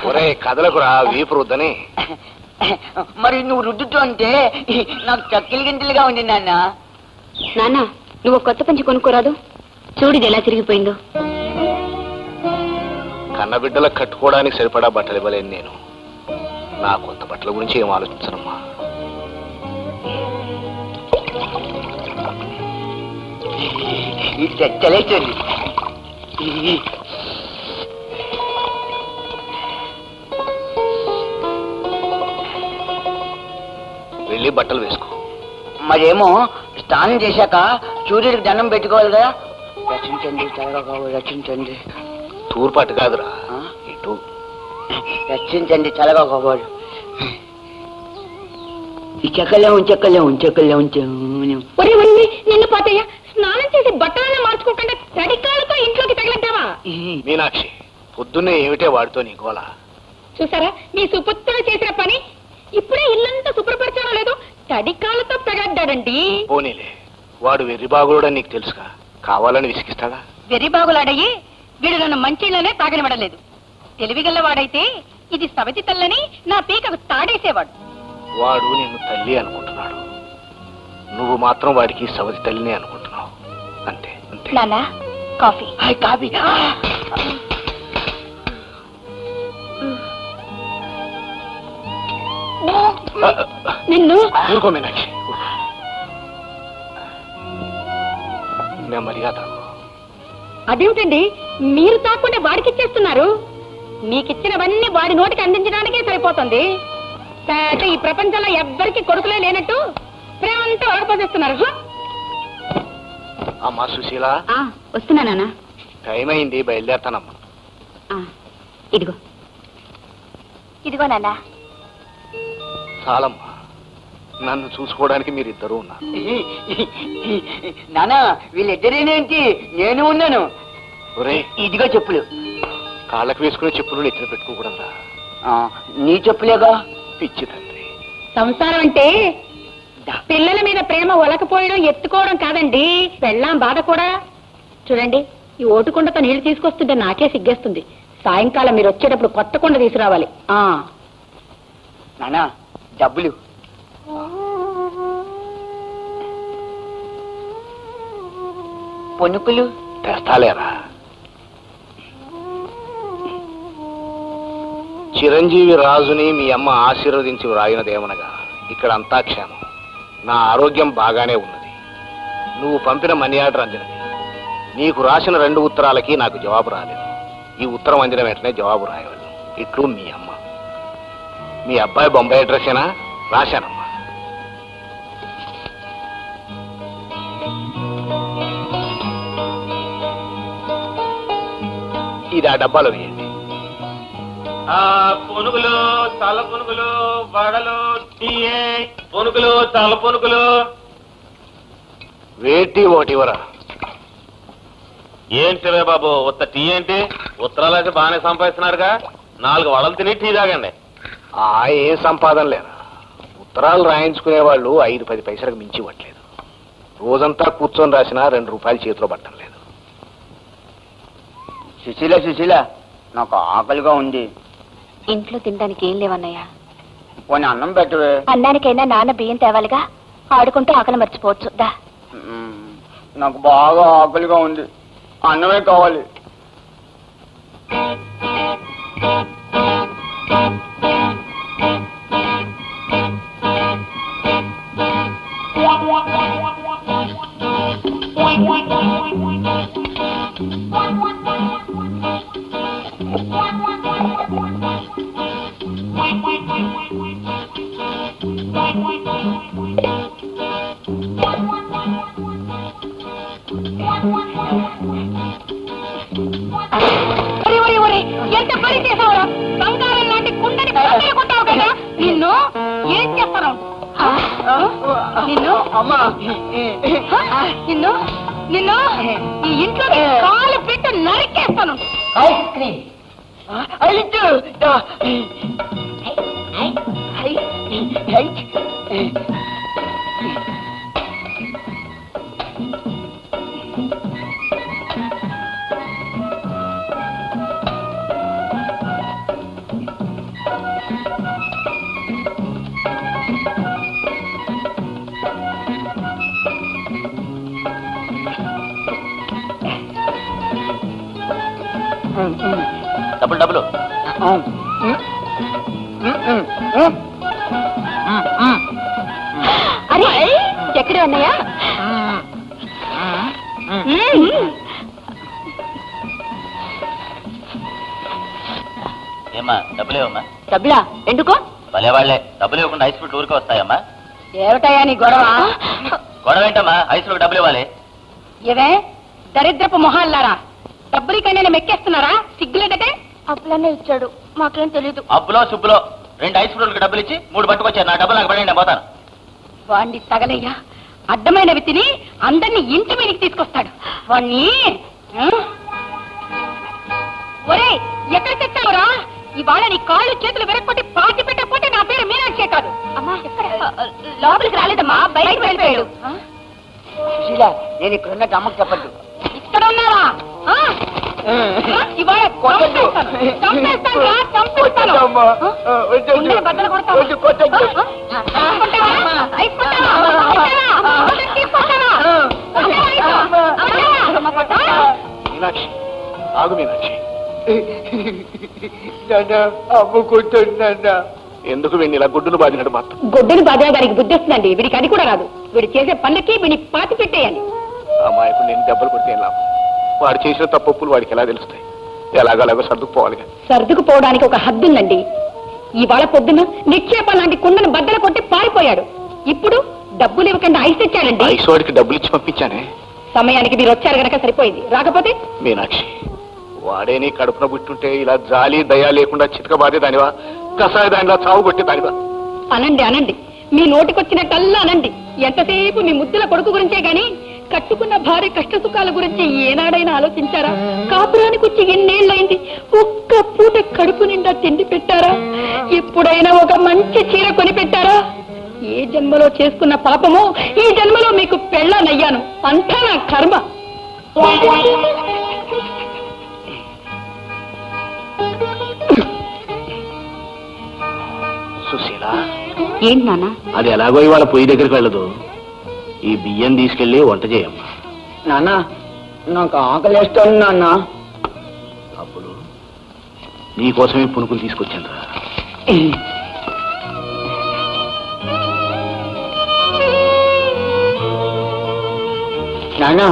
ఒరే కదలకురా వీపు రుద్దని. మరి నువ్వు రుద్దుతూ అంటే నాకు చక్కిలి గింతలుగా ఉంది నాన్న. నాన్న నువ్వు కొత్త పంచి కొనుక్కోరాదు, చూడిది ఎలా తిరిగిపోయిందో. కన్నబిడ్డలకు కట్టుకోవడానికి సరిపడా బట్టలు ఇవ్వలేను నేను. నా కొత్త బట్టల గురించి ఏం ఆలోచించనమ్మా. చలేచండి. వెళ్ళి బట్టలు వేసుకో. మరేమో స్నానం చేశాక సూర్యుడికి దండం పెట్టుకోవాలి కదా. రచించండి చల్లగా రచించండి. తూర్పాటు కాదురా ఇటు. రచించండి చల్లగా కావాలి. ఈ చెక్కలే నిన్ను పోతాయ స్నానం చేసి బట్టలనే మార్చుకోకుండా తడికాలతో ఇంట్లోకి తగలడ్డావా? మీనాక్షి పొద్దున్నే ఏమిటే వాడితో నీ గోల. చూసారా మీ సుపుత్రుడు చేసిన పని. ఇప్పుడే ఇల్లంతా శుభ్రపరచడం లేదు, తడికాలతో తగలడ్డాడండి. పోనీలే, వాడు వెర్రిబాగుడని నీకు తెలుసుగా, కావాలని విసిగిస్తాడా? వెర్రిబాగులాడయ్యి వీడు నన్ను మంచిలోనే తాగనివ్వడలేదు. తెలివిగల్ల వాడైతే ఇది సవతి తల్లని నా పీకకు తాడేసేవాడు. వాడు నిన్ను తల్లి అనుకుంటున్నాడు, నువ్వు మాత్రం వాడికి సవతి తల్లిని అనుకుంటున్నావు. అంతే అంతే. నాన్న కాఫీ. కాఫీ. నిన్ను ఊరుకో మీనాక్షి, నెమ్మదిగా తాగు. అదేమిటండి మీరు తాకుండా వాడికి ఇచ్చేస్తున్నారు? మీకిచ్చినవన్నీ వాడి నోటికి అందించడానికే సరిపోతుంది. ఈ ప్రపంచంలో ఎవ్వరికి కొడుకులే లేనట్టు ప్రేమంతా వాడిపోసేస్తున్నారు. అమ్మా సుశీల, వస్తున్నానా? టైం అయింది, బయలుదేరతానమ్మా. ఇదిగో ఇదిగో నాన్న. చాలమ్మా, నన్ను చూసుకోవడానికి మీరిద్దరూ ఉన్నారు. నానా వీళ్ళిద్దరేనేంటి, నేను ఉన్నాను. ఒరే ఇదిగో చెప్పులు. కాళ్ళకు వేసుకునే చెప్పులు నెత్తిన పెట్టుకోకూడదురా. నీ చెప్పులేగా. పిచ్చి తండ్రి, సంసారం అంటే పిల్లల మీద ప్రేమ ఒలకపోయడం ఎత్తుకోవడం కాదండి, పెళ్ళాం బాధ కూడా. చూడండి ఈ ఓటుకుండతో నీళ్లు తీసుకొస్తుంటే నాకే సిగ్గేస్తుంది. సాయంకాలం మీరు వచ్చేటప్పుడు కొత్త కుండ తీసుకురావాలి. నానా డబ్బులు. పొనుకులు తెస్తాలేరా. చిరంజీవి రాజుని మీ అమ్మ ఆశీర్వదించి వ్రాయినదేమనగా ఇక్కడ అంతా క్షేమం. నా ఆరోగ్యం బాగానే ఉన్నది. నువ్వు పంపిన మనీ ఆర్డర్ అందినది. నీకు రాసిన 2 ఉత్తరాలకి నాకు జవాబు రాలేదు. ఈ ఉత్తరం అందిన వెంటనే జవాబు రాయవాలి. ఇట్లు మీ అమ్మ. మీ అబ్బాయి బొంబాయి అడ్రస్సేనా? రాశానమ్మా. ఇది ఆ డబ్బాలో వేయండి. పునుగులు, తల పునుగులు, వడలు, టీయే, పునుగులు, తల పునుగులు. వేటి ఒకటి ఇవ్వరా. ఏంటివే బాబు ఉత్త టీ ఏంటి? ఉత్తరాలు అయితే బాగానే సంపాదిస్తున్నారుగా, 4 వడలు తిని టీ తాగండి. ఏం సంపాదన లేరా. ఉత్తరాలు రాయించుకునే వాళ్ళు 5-10 పైసలకు మించి ఇవ్వట్లేదు. రోజంతా కూర్చొని రాసినా 2 రూపాయలు చేతిలో పట్టడం లేదు. సుశీల నాకు ఆకలిగా ఉంది. ఇంట్లో తినడానికి ఏం లేవన్నయ్యా. పోనీ అన్నం పెట్టవే. అన్నానికైనా నాన్న బియ్యం తేవాలిగా, ఆడుకుంటూ ఆకలి మర్చిపోవచ్చు. దా. నాకు బాగా ఆకలిగా ఉంది, అన్నమే కావాలి. ఎంత పని చేసావురా? బంగారం లాంటి కుండని పగలగొట్టావు కదా. నిన్ను ఏం చేస్తాను? నిన్ను నిన్ను నిన్ను ఈ ఇంట్లో కాలు పెట్టి నరికేస్తాను. Ice cream. డబ్బులు డబ్బులు అరే ఎక్కడ ఉన్నాయా? ఏమ్మా డబ్బులేవమ్మా? డబ్బులా ఎందుకో? భలే వాళ్ళే డబ్బులు ఇవ్వకుండా ఐస్ ఫ్రూట్ ఊరికే వస్తాయమ్మా? ఏమిటయా నీ గొడవ? గొడవ ఏంటమ్మా? ఐస్ ఫ్రూట్ డబ్బులు ఇవ్వాలి. ఇవే దరిద్రపు మొహాల్లారా, డబ్బులకైనా మెక్కేస్తున్నారా? సిగ్గులేదటే. అప్పులనే ఇచ్చాడు, మాకేం తెలీదు. అబ్బులో సుబ్బులో 2 ఐస్ ఫ్రూట్లకు డబ్బులు ఇచ్చి 3 పట్టుకొచ్చారు. నా డబ్బులు నాకు పడండి, నేను పోతాను. వాణ్ణి తగలయ్యా, అడ్డమైనవి తిని అందరినీ ఇంటి మీదకి తీసుకొస్తాడు వాణ్ణి. ఒరే ఎక్కడ తెచ్చావురా? ఇవాళ నీ కాళ్ళు చేతులు వెరక్కొట్టి పాతి పెట్టకపోతే నా పేరు మీనాక్షే కాదు. అమ్మా లోపలికి రాలేదమ్మా, బయటకు వెళ్ళిపోయాడు. సుశీల, నేను ఇక్కడ ఉన్నట్టు అమ్మకు చెప్పద్దు. ఇక్కడ ఉన్నావా? ఇవాళ చంపేస్తానురా, చంపేస్తాను. ఉండే బద్దలు కొడతావా? తీసుకుంటావా? తీసుకుంటావా? తీసుకుంటావా? మీనాక్షి, ఆగు మీనాక్షి. అమ్ముకుంటున్నా. ఎందుకు వీడిని ఇలా గుడ్డును బాధినట్టు మాత్రం? గొడ్డుని బాధ గారికి బుద్ధి వస్తుందండి. వీడికి అది కూడా రాదు. వీడు చేసే పనులకి వీడిని పాతి పెట్టేయాలి. అమాయకుడు నేను దెబ్బలు కొడితే ఏం లాభం? వాడు చేసిన తప్పులు వాడికి ఎలా తెలుస్తాయి? ఎలాగలాగో సర్దుకుపోవాలిగా. సర్దుకుపోవడానికి ఒక హద్దు ఉందండి. ఇవాళ పొద్దున నిక్షేప లాంటి కుండను బద్దలు కొట్టి పారిపోయాడు. ఇప్పుడు డబ్బులు ఇవ్వకుండా ఐస్ తెచ్చాడండి. ఐసు వాడికి డబ్బులు ఇచ్చి పంపించానే. సమయానికి మీరు వచ్చారు గనక సరిపోయింది, రాకపోతే మీనాక్షి, వాడే నీ కడుపున పుట్టుంటే ఇలా జాలి దయ లేకుండా చితక బాధే దానివా? కసాయ దానిలా చావు కొట్టే దానివా? అనండి అనండి, మీ నోటికొచ్చినట్టల్లా అనండి. ఎంతసేపు మీ ముద్దుల కొడుకు గురించే గాని కట్టుకున్న భార్య కష్ట సుఖాల గురించి ఏనాడైనా ఆలోచించారా? కాపురానికి వచ్చి ఎన్నేళ్లైంది, ఒక్క పూట కడుపు నిండా తిండి పెట్టారా? ఎప్పుడైనా ఒక మంచి చీర కొని పెట్టారా? ఏ జన్మలో చేసుకున్న పాపమో ఈ జన్మలో మీకు పెళ్ళానయ్యాను. అంతా నా కర్మ. సుశీల, ఏంటి నాన్న? అది ఎలాగో ఇవాళ పొయ్యి దగ్గరికి వెళ్ళదు. ఈ బియ్యం తీసుకెళ్లి వంట చేయమ్మా. నాన్న, నాకు ఆకలిస్తుంది నాన్న. అప్పుడు నీకోసమే పునుకులు తీసుకొచ్చాను రా. నాన్న,